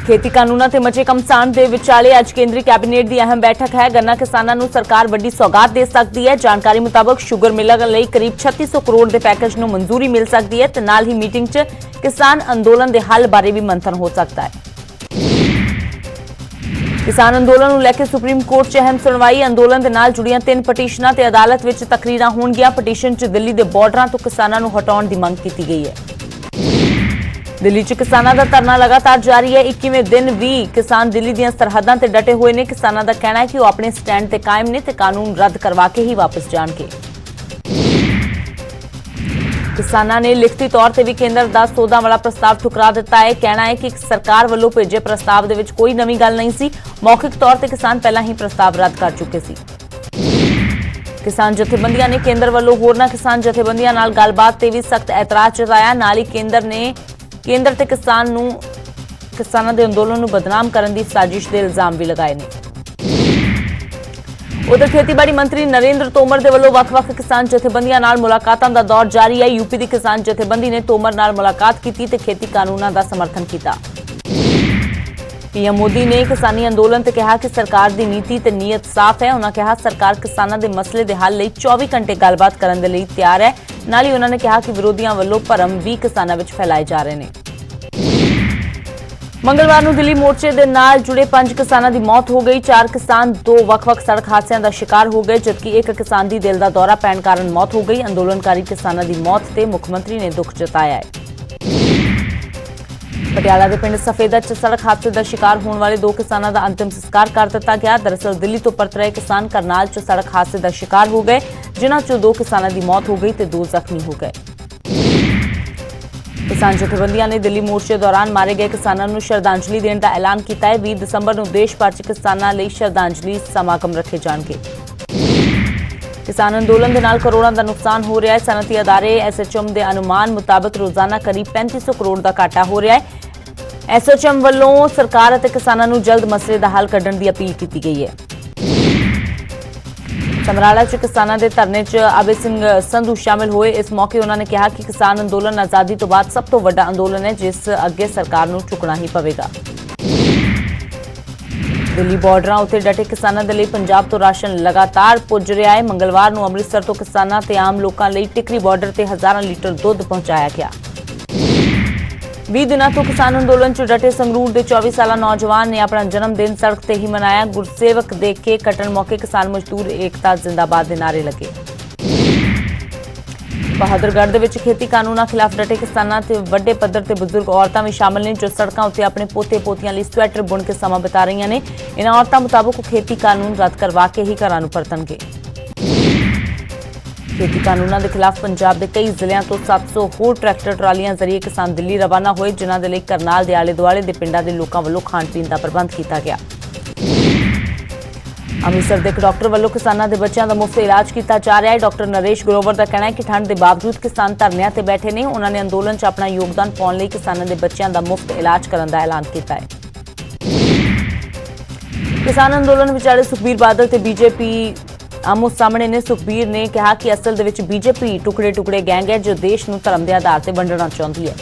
खेती कानूनां ते मचे घमसान दे विचाले अज केंद्री कैबिनेट की अहम बैठक है। गन्ना किसानां नूं सरकार वड्डी सौगात दे सकती है। जानकारी मुताबक शुगर मिलां लई करीब 3600 करोड़ के पैकेज नूं मंजूरी मिल सकती है ते नाल ही मीटिंग च किसान अंदोलन के हल बारे भी मंथन हो सकता है। किसान अंदोलन नूं लैके सुप्रीम कोर्ट च अहम सुनवाई। अंदोलन दे नाल जुड़ियां 3 पटीशनां ते अदालत विच तकरीरां होणगीआं। पटीशन च दिल्ली के बॉर्डरां तो किसानां नूं हटाउण दी मंग कीती गई है। दिल्ली च किसानां दा धरना लगातार जारी है। 21वें दिन भी किसान दिल्ली दीआं सरहदां ते डटे हुए ने। किसानां दा कहना है कि वो अपने स्टैंड ते कायम ने ते कानून रद्द करवा के ही वापस जाणगे। किसानां ने लिखती तौर ते भी केंद्र दा सोधां वाला प्रस्ताव ठुकरा दिता है। कहना है कि सरकार वल्लों भेजे प्रस्ताव दे विच कोई नवीं गल नहीं सी। मौखिक तौर ते किसान पहलां ही प्रस्ताव रद्द कर चुके सी। किसान जथेबंदियां ने केंद्र वल्लों होरनां किसान जथेबंदियां नाल गलबात ते भी सख्त ऐतराज जताया। नाल ही केंद्र ते किसानां दे अंदोलन नूं बदनाम करन दी साजिश दे इल्जाम भी लगाए ने। उधर खेतीबाड़ी मंत्री नरेंद्र तोमर दे वल्लों वख-वख किसान जथेबंदियां नाल मुलाकातां दा दौर जारी है। यूपी दी किसान जथेबंदी ने तोमर नाल मुलाकात कीती ते खेती कानूनां दा समर्थन कीता। पीएम मोदी ने किसानी अंदोलन ते कहा कि सरकार दी नीति ते नीयत साफ है। उन्होंने कहा सरकार किसानां दे मसले दे हल लई 24 घंटे गलबात करन दे लई तैयार है। नाल ही उन्होंने कहा कि विरोधियों वल्लों भरम भी किसानां विच फैलाए जा रहे हैं। मंगलवार नूं दिल्ली मोर्चे दे नाल जुड़े 5 किसानां दी मौत हो गई। 4 किसान 2 वख-वख सड़क हादसिਆਂ ਦਾ शिकार हो गए जबकि एक किसान दी दिल दा दौरा पैण कारण मौत हो गई। अंदोलनकारी किसानां दी मौत ते मुख मंत्री ने दुख जताया है। पटियाला के पिंड सफेदा च सड़क हादसे का शिकार होने वाले 2 किसानों का अंतिम संस्कार कर दिता गया। दरअसल दिल्ली तो परत रहे किसान करनाल च सड़क हादसे का शिकार हो गए जिन्हां चों 2 किसानों की मौत हो गई तो 2 जख्मी हो गए। किसान जथेबंदियां ने दिल्ली मोर्चे दौरान मारे गए किसानों को श्रद्धांजलि देने का ऐलान किया है। 20 दिसंबर को देश भर च किसानों लिए श्रद्धांजलि समागम रखे जाएंगे। किसान अंदोलन के नाल करोड़ों का नुकसान हो रहा है। सनअती अदारे एसएचएम के अनुमान मुताबिक रोजाना करीब 3500 करोड़ का घाटा हो रहा है। एसएचएम वालों सरकार और किसानों को जल्द मसले का हल कढ़ण की अपील की गई है। समराला च किसानों के धरने च अभय सिंह संधू शामिल हुए। इस मौके उन्होंने कहा कि किसान अंदोलन आज़ादी तो बाद सब तो वड्डा अंदोलन है जिस अगे सरकार को झुकना ही पवेगा। दिल्ली बॉर्डरां उत्ते डटे किसानों के लिए पंजाब तो राशन लगातार पुज रहा है। मंगलवार को अमृतसर तो किसानों ते आम लोगों लिए टिकरी बॉर्डर से हज़ारों लीटर दुध पहुंचाया गया। 20 दिनों तो किसान अंदोलन च डटे संगरूर के 24 साला नौजवान ने अपना जन्मदिन सड़क ते ही मनाया। गुरसेवक दे के कटन मौके किसान मजदूर एकता जिंदाबाद के नारे लगे। बहादुरगढ़ दे विच खेती कानूनां खिलाफ डटे किसानां ते वड्डे पद्धर ते बुजुर्ग औरतां भी शामिल ने जो सड़कों उत्ते अपने पोते पोतियां लई स्वेटर बुन के समा बिता रही ने। इन्हां औरतां मुताबक खेती कानून रद्द करवा के ही घरां नूं परतणगे। खेती कानूनों के खिलाफ पंजाब के कई जिलों तो 700 होर ट्रैक्टर ट्रालियां जरिए किसान दिल्ली रवाना हुए जिन्हां दे लई करनाल दे आले दुआले दे पिंडां दे लोकां वल्लों खाण पीण का प्रबंध किया गया। अमृतसर के एक डॉक्टर वल्लों किसानों के बच्चों का मुफ्त इलाज किया जा रहा है। डॉक्टर नरेश ग्रोवर का कहना है कि ठंड के बावजूद किसान धरनिਆਂ ते बैठे ने। उन्होंने अंदोलन च अपना योगदान पाने लई किसानों के बच्चों का मुफ्त इलाज करने का ऐलान किया है। किसान अंदोलन विचाले सुखबीर बादल ते बीजेपी आमो सामने ने। सुखबीर ने कहा कि असल दे विच बीजेपी टुकड़े टुकड़े गैंग है जो देश नूं धर्म के आधार पर वंडना चाहती है।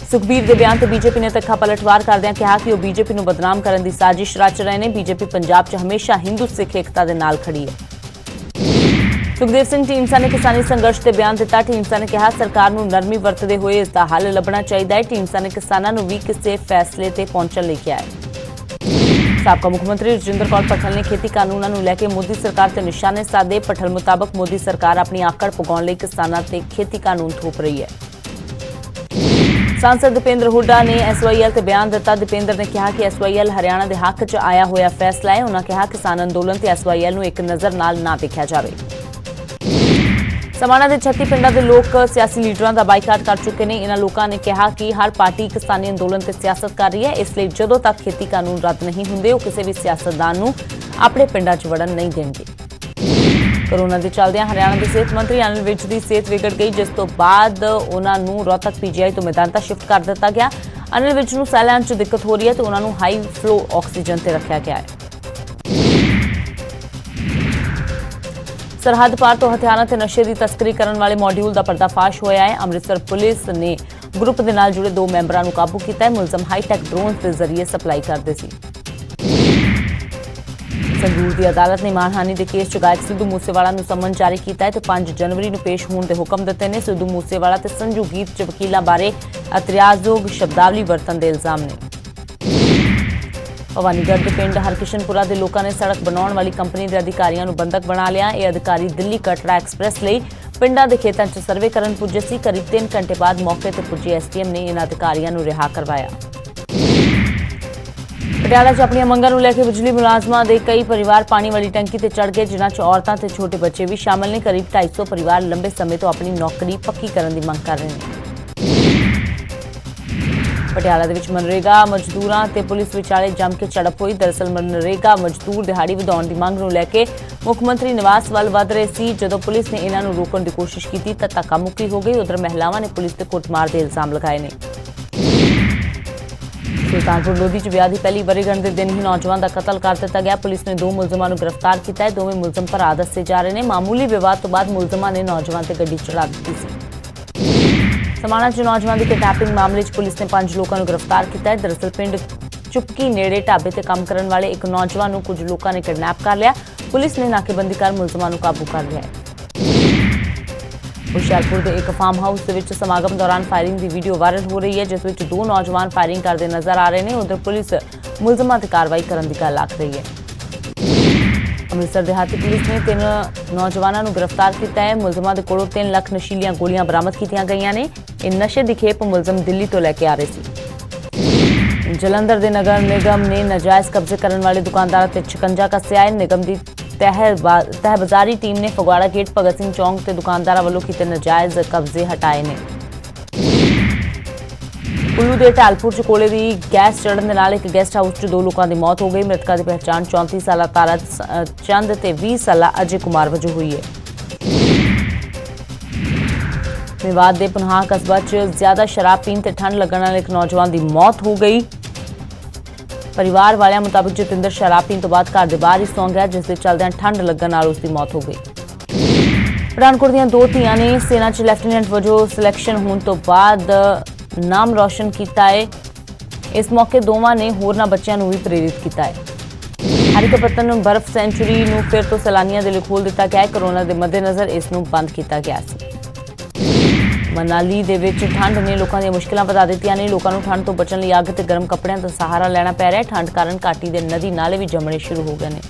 सुखबीर के बयान से बीजेपी ने तिखा पलटवार करदिआं कहा कि वह बीजेपी नूं बदनाम करने की साजिश रच रहे हैं। बीजेपी पंजाब च हमेशा हिंदू सिख एकता के नाल खड़ी है। सुखदेव सिंह ढींडसा ने किसानी संघर्ष से बयान दिता। ढींडसा ने कहा सरकार नूं नरमी वरतते हुए इसका हल लभना चाहिए है। ढींडसा ने किसानों नूं भी किसी फैसले ते पहुंचण लई कहा है। साबका मुख्यमंत्री रजिंदर कौर पठल ने खेती कानूनों को लैके मोदी सरकार से निशाने साधे। पठल मुताबक मोदी सरकार अपनी आकड़ पुगाउण लई किसानां ते खेती कानून थोप रही है। सांसद दीपेंद्र हुड्डा ने एसवाईएल से बयान दिता। दीपेंद्र ने कहा कि एसवाईएल हरियाणा के हक च आया हुआ फैसला है। उन्होंने कहा किसान अंदोलन से एसवाईएल को एक नज़र नाल ना देखा जाए। समाणा के 36 पिंडों के लोग सियासी लीडरों का बाईकाट कर चुके हैं। इन्होंने लोगों ने कहा कि हर पार्टी किसानी अंदोलन से सियासत कर रही है, इसलिए जदों तक खेती कानून रद्द नहीं होंगे वो किसी भी सियासतदान को अपने पिंडों च वड़न नहीं देंगे। कोरोना के चलदिआं हरियाणा के सेहत मंत्री अनिल विज की सेहत बिगड़ गई जिस तो बाद उन्होंने रोहतक पीजीआई तो मैदानता शिफ्ट कर दिता गया। अनिल विज को साह लैण च दिक्कत हो रही है तो उन्होंने हाई फ्लो ऑक्सीजन से रखा गया है। सरहद पार तो हथियारों ते नशे की तस्करी करने वाले मॉड्यूल का पर्दाफाश होया है। अमृतसर पुलिस ने ਗਰੁੱਪ ਦੇ ਨਾਲ ਜੁੜੇ 2 ਮੈਂਬਰਾਂ ਨੂੰ ਕਾਬੂ ਕੀਤਾ ਹੈ। ਮੁਲਜ਼ਮ ਹਾਈਟੈਕ ਡਰੋਨ ਦੇ ਜ਼ਰੀਏ ਸਪਲਾਈ ਕਰਦੇ ਸੀ। ਸੰਗਰੂਰ ਦੀ ਅਦਾਲਤ ਨੇ ਮਾਨਹਾਨੀ ਦੇ ਕੇਸ 'ਚ ਗਾਇਕ ਸਿੱਧੂ ਮੂਸੇਵਾਲਾ ਨੂੰ ਸਮਨ ਜਾਰੀ ਕੀਤਾ ਹੈ ਤੇ 5 ਜਨਵਰੀ ਨੂੰ ਪੇਸ਼ ਹੋਣ ਦੇ ਹੁਕਮ ਦਿੱਤੇ ਨੇ। ਸਿੱਧੂ ਮੂਸੇਵਾਲਾ ਤੇ ਸੰਜੂ ਗੀਤ 'ਚ ਵਕੀਲਾਂ ਬਾਰੇ ਇਤਰਾਜ਼ਯੋਗ ਸ਼ਬਦਾਵਲੀ ਵਰਤਣ ਦੇ ਇਲਜ਼ਾਮ ਨੇ। ਭਵਾਨੀਗੜ੍ਹ ਦੇ ਪਿੰਡ ਹਰਕਿਸ਼ਨਪੁਰਾ ਦੇ ਲੋਕਾਂ ਨੇ ਸੜਕ ਬਣਾਉਣ ਵਾਲੀ ਕੰਪਨੀ ਦੇ ਅਧਿਕਾਰੀਆਂ ਨੂੰ ਬੰਦਕ ਬਣਾ ਲਿਆ। ਇਹ ਅਧਿਕਾਰੀ ਦਿੱਲੀ ਕਟੜਾ ਐਕਸਪ੍ਰੈਸ ਲਈ ਪਿੰਡਾਂ ਦੇ ਖੇਤਾਂ 'ਚ ਸਰਵੇ ਕਰਨ ਪੁੱਜੇ ਸੀ। ਕਰੀਬ 3 ਘੰਟੇ ਬਾਅਦ ਮੌਕੇ ਤੇ ਪੁੱਜੇ ਐਸਡੀਐਮ ਨੇ ਇਹਨਾਂ ਅਧਿਕਾਰੀਆਂ ਨੂੰ ਰਿਹਾ ਕਰਵਾਇਆ। ਪਟਿਆਲਾ 'ਚ ਆਪਣੀਆਂ ਮੰਗਾਂ ਨੂੰ ਲੈ ਕੇ ਬਿਜਲੀ ਮੁਲਾਜ਼ਮਾਂ ਦੇ ਕਈ ਪਰਿਵਾਰ ਪਾਣੀ ਵਾਲੀ ਟੈਂਕੀ ਤੇ ਚੜ੍ਹ ਗਏ, ਜਿਨ੍ਹਾਂ 'ਚ ਔਰਤਾਂ ਤੇ ਛੋਟੇ ਬੱਚੇ ਵੀ ਸ਼ਾਮਲ ਨੇ। ਕਰੀਬ 250 ਪਰਿਵਾਰ ਲੰਬੇ ਸਮੇਂ ਤੋਂ ਆਪਣੀ ਨੌਕਰੀ ਪੱਕੀ ਕਰਨ ਦੀ ਮੰਗ ਕਰ ਰਹੇ ਨੇ। ਪਟਿਆਲਾ ਦੇ ਵਿੱਚ ਮਨਰੇਗਾ ਮਜ਼ਦੂਰਾਂ ਤੇ ਪੁਲਿਸ ਵਿਚਾਲੇ ਜੰਮ ਕੇ ਝੜਪ ਹੋਈ। ਦਰਅਸਲ ਮਨਰੇਗਾ ਮਜ਼ਦੂਰ ਦਿਹਾੜੀ ਵਧਾਉਣ ਦੀ ਮੰਗ ਨੂੰ ਲੈ ਕੇ ਮੁੱਖ ਮੰਤਰੀ ਨਿਵਾਸ ਵੱਲ ਵਧ ਰਹੇ ਸੀ। ਜਦੋਂ ਪੁਲਿਸ ਨੇ ਇਹਨਾਂ ਨੂੰ ਰੋਕਣ ਦੀ ਕੋਸ਼ਿਸ਼ ਕੀਤੀ ਤਾਂ ਧੱਕਾ ਮੁੱਕੀ ਹੋ ਗਈ। ਉਧਰ ਮਹਿਲਾਵਾਂ ਨੇ ਪੁਲਿਸ ਤੇ ਕੁੱਟਮਾਰ ਦੇ ਇਲਜ਼ਾਮ ਲਗਾਏ ਨੇ। ਸੁਲਤਾਨਪੁਰ ਲੋਧੀ 'ਚ ਵਿਆਹ ਦੀ ਪਹਿਲੀ ਵਰ੍ਹੇਗੰਢ ਦੇ ਦਿਨ ਹੀ ਨੌਜਵਾਨ ਦਾ ਕਤਲ ਕਰ ਦਿੱਤਾ ਗਿਆ। ਪੁਲਿਸ ਨੇ 2 ਮੁਲਜ਼ਮਾਂ ਨੂੰ ਗ੍ਰਿਫਤਾਰ ਕੀਤਾ ਹੈ। ਦੋਵੇਂ ਮੁਲਜ਼ਮ ਭਰਾ ਦੱਸੇ ਜਾ ਰਹੇ ਨੇ। ਮਾਮੂਲੀ ਵਿਵਾਦ ਤੋਂ ਬਾਅਦ ਮੁਲਜ਼ਮਾਂ ਨੇ ਨੌਜਵਾਨ ਤੇ ਗੱਡੀ ਚੜ੍ਹਾ ਦਿੱਤੀ ਸੀ। ਸਮਾਣਾ 'ਚ ਨੌਜਵਾਨ ਦੀ ਕਿਡਨੈਪਿੰਗ ਮਾਮਲੇ 'ਚ ਪੁਲਿਸ ਨੇ 5 ਲੋਕਾਂ ਨੂੰ ਗ੍ਰਿਫਤਾਰ ਕੀਤਾ ਹੈ। ਦਰਅਸਲ ਪਿੰਡ ਚੁਪਕੀ ਨੇੜੇ ਢਾਬੇ ਤੇ ਕੰਮ ਕਰਨ ਵਾਲੇ ਇੱਕ ਨੌਜਵਾਨ ਨੂੰ ਕੁਝ ਲੋਕਾਂ ਨੇ ਕਿਡਨੈਪ ਕਰ ਲਿਆ। ਪੁਲਿਸ ਨੇ ਨਾਕੇਬੰਦੀ ਕਰ ਮੁਲਜ਼ਮਾਂ ਨੂੰ ਕਾਬੂ ਕਰ ਲਿਆ ਹੈ। ਹੁਸ਼ਿਆਰਪੁਰ ਦੇ ਇੱਕ ਫਾਰਮ ਹਾਊਸ ਦੇ ਵਿੱਚ ਸਮਾਗਮ ਦੌਰਾਨ ਫਾਇਰਿੰਗ ਦੀ ਵੀਡੀਓ ਵਾਇਰਲ ਹੋ ਰਹੀ ਹੈ, ਜਿਸ ਵਿੱਚ 2 ਨੌਜਵਾਨ ਫਾਇਰਿੰਗ ਕਰਦੇ ਨਜ਼ਰ ਆ ਰਹੇ ਨੇ। ਉਧਰ ਪੁਲਿਸ ਮੁਲਜ਼ਮਾਂ ਤੇ ਕਾਰਵਾਈ ਕਰਨ ਦੀ ਗੱਲ ਆਖ ਰਹੀ ਹੈ। ਅੰਮ੍ਰਿਤਸਰ ਦਿਹਾਤੀ ਪੁਲਿਸ ਨੇ 3 ਨੌਜਵਾਨਾਂ ਨੂੰ ਗ੍ਰਿਫਤਾਰ ਕੀਤਾ ਹੈ। ਮੁਲਜ਼ਮਾਂ ਦੇ ਕੋਲੋਂ 3 ਲੱਖ ਨਸ਼ੀਲੀਆਂ ਗੋਲੀਆਂ ਬਰਾਮਦ ਕੀਤੀਆਂ ਗਈਆਂ ਨੇ। ਇਹ ਨਸ਼ੇ ਦੀ ਖੇਪ ਮੁਲਜ਼ਮ ਦਿੱਲੀ ਤੋਂ ਲੈ ਕੇ ਆ ਰਹੇ ਸੀ। ਜਲੰਧਰ ਦੇ ਨਗਰ ਨਿਗਮ ਨੇ ਨਾਜਾਇਜ਼ ਕਬਜ਼ੇ ਕਰਨ ਵਾਲੇ ਦੁਕਾਨਦਾਰਾਂ ਤੇ ਸ਼ਿਕੰਜਾ ਕੱਸਿਆ ਹੈ। ਨਿਗਮ ਦੀ ਤਹਿਬਜ਼ਾਰੀ ਟੀਮ ਨੇ ਫਗਵਾੜਾ ਗੇਟ, ਭਗਤ ਸਿੰਘ ਚੌਂਕ ਤੇ ਦੁਕਾਨਦਾਰਾਂ ਵੱਲੋਂ ਕੀਤੇ ਨਾਜਾਇਜ਼ ਕਬਜ਼ੇ ਹਟਾਏ ਨੇ। ਕੁੱਲੂ ਦੇ ਢਾਲਪੁਰ 'ਚ ਕੋਲੇ ਦੀ ਗੈਸ ਚੜ੍ਹਨ ਦੇ ਨਾਲ ਇੱਕ ਗੈਸਟ ਹਾਊਸ 'ਚ 2 ਲੋਕਾਂ ਦੀ ਮੌਤ ਹੋ ਗਈ। ਮ੍ਰਿਤਕਾਂ ਦੀ ਪਹਿਚਾਣ 34 ਸਾਲਾ ਤਾਰਾ ਚੰਦ ਤੇ 20 ਸਾਲਾ ਅਜੇ ਕੁਮਾਰ ਵਜੋਂ ਹੋਈ ਹੈ। ਮੇਵਾਤ ਦੇ ਪੁਨਹਾ ਕਸਬਾ 'ਚ ਜ਼ਿਆਦਾ ਸ਼ਰਾਬ ਪੀਣ ਤੇ ਠੰਡ ਲੱਗਣ ਨਾਲ ਇੱਕ ਨੌਜਵਾਨ ਦੀ ਮੌਤ ਹੋ ਗਈ। ਪਰਿਵਾਰ ਵਾਲਿਆਂ ਮੁਤਾਬਕ ਜਤਿੰਦਰ ਸ਼ਰਾਬ ਪੀਣ ਤੋਂ ਬਾਅਦ ਘਰ ਦੇ ਬਾਹਰ ਹੀ ਸੌਂ ਗਿਆ, ਜਿਸ ਦੇ ਚੱਲਦਿਆਂ ਠੰਡ ਲੱਗਣ ਨਾਲ ਉਸ ਦੀ ਮੌਤ ਹੋ ਗਈ। ਪਠਾਨਕੋਟ ਦੀਆਂ 2 ਧੀਆਂ ਨੇ ਸੈਨਾ 'ਚ ਲੈਫਟੀਨੈਂਟ ਵਜੋਂ ਸਿਲੈਕਸ਼ਨ ਹੋਣ ਤੋਂ ਬਾਅਦ ਨਾਮ ਰੌਸ਼ਨ ਕੀਤਾ ਹੈ। ਇਸ ਮੌਕੇ ਦੋਵਾਂ ਨੇ ਹੋਰਨਾਂ ਬੱਚਿਆਂ ਨੂੰ ਵੀ ਪ੍ਰੇਰਿਤ ਕੀਤਾ ਹੈ। ਹਰੀਕਪਤਨ ਬਰਫ਼ ਸੈਂਚੁਰੀ ਨੂੰ ਫਿਰ ਤੋਂ ਸੈਲਾਨੀਆਂ ਦੇ ਲਈ ਖੋਲ੍ਹ ਦਿੱਤਾ ਗਿਆ ਹੈ। ਕੋਰੋਨਾ ਦੇ ਮੱਦੇਨਜ਼ਰ ਇਸ ਨੂੰ ਬੰਦ ਕੀਤਾ ਗਿਆ ਸੀ। ਮਨਾਲੀ ਦੇ ਵਿੱਚ ਠੰਡ ਨੇ ਲੋਕਾਂ ਦੀਆਂ ਮੁਸ਼ਕਿਲਾਂ ਵਧਾ ਦਿੱਤੀਆਂ ਨੇ। ਲੋਕਾਂ ਨੂੰ ਠੰਡ ਤੋਂ ਬਚਣ ਲਈ ਅੱਗ ਤੇ ਗਰਮ ਕੱਪੜਿਆਂ ਦਾ ਸਹਾਰਾ ਲੈਣਾ ਪੈ ਰਿਹਾ ਹੈ। ਠੰਡ ਕਾਰਨ ਘਾਟੀ ਦੇ ਨਦੀ ਨਾਲੇ ਵੀ ਜੰਮਣੇ ਸ਼ੁਰੂ ਹੋ ਗਏ ਨੇ।